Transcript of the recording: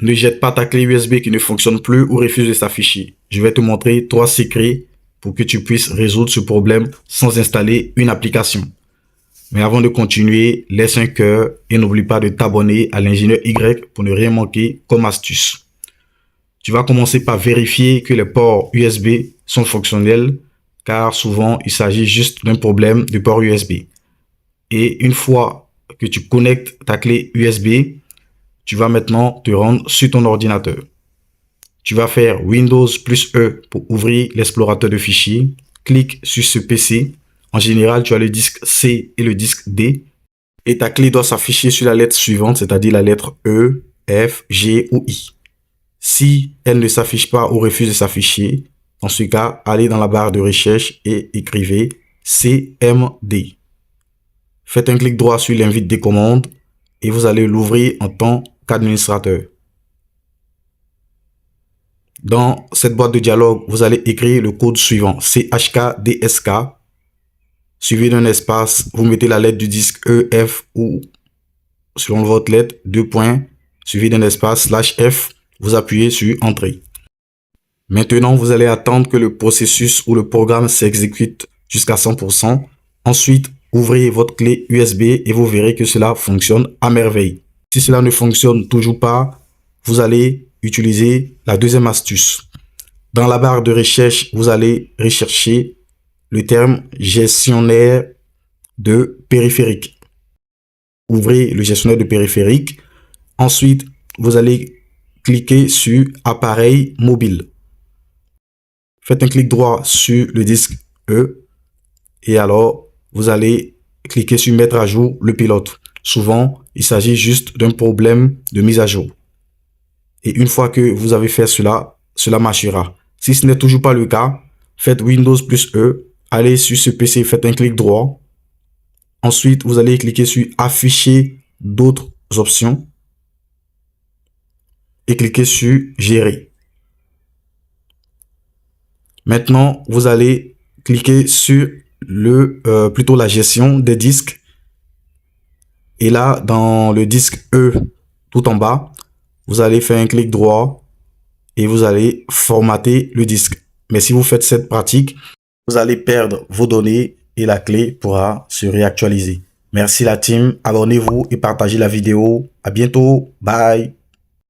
Ne jette pas ta clé USB qui ne fonctionne plus ou refuse de s'afficher. Je vais te montrer 3 secrets pour que tu puisses résoudre ce problème sans installer une application. Mais avant de continuer, laisse un cœur et n'oublie pas de t'abonner à l'ingénieur Y pour ne rien manquer comme astuce. Tu vas commencer par vérifier que les ports USB sont fonctionnels car souvent il s'agit juste d'un problème de port USB. Et une fois que tu connectes ta clé USB, tu vas maintenant te rendre sur ton ordinateur. Tu vas faire Windows plus E pour ouvrir l'explorateur de fichiers. Clique sur ce PC. En général, tu as le disque C et le disque D. Et ta clé doit s'afficher sur la lettre suivante, c'est-à-dire la lettre E, F, G ou I. Si elle ne s'affiche pas ou refuse de s'afficher, dans ce cas, allez dans la barre de recherche et écrivez CMD. Faites un clic droit sur l'invite des commandes et vous allez l'ouvrir en tant qu'administrateur. Dans cette boîte de dialogue, vous allez écrire le code suivant, CHKDSK, suivi d'un espace, vous mettez la lettre du disque E, F ou, selon votre lettre, 2 points, suivi d'un espace, /F, vous appuyez sur Entrée. Maintenant, vous allez attendre que le processus ou le programme s'exécute jusqu'à 100%. Ensuite, ouvrez votre clé USB et vous verrez que cela fonctionne à merveille. Si cela ne fonctionne toujours pas, vous allez utiliser la deuxième astuce. Dans la barre de recherche, vous allez rechercher le terme gestionnaire de périphérique. Ouvrez le gestionnaire de périphérique. Ensuite, vous allez cliquer sur appareil mobile. Faites un clic droit sur le disque E et alors vous allez cliquer sur mettre à jour le pilote. Souvent, il s'agit juste d'un problème de mise à jour. Et une fois que vous avez fait cela, cela marchera. Si ce n'est toujours pas le cas, faites Windows plus E, allez sur ce PC, faites un clic droit. Ensuite, vous allez cliquer sur afficher d'autres options et cliquez sur gérer. Maintenant, vous allez cliquer sur plutôt la gestion des disques. Et là, dans le disque E, tout en bas, vous allez faire un clic droit et vous allez formater le disque. Mais si vous faites cette pratique, vous allez perdre vos données et la clé pourra se réactualiser. Merci la team, abonnez-vous et partagez la vidéo. À bientôt, bye.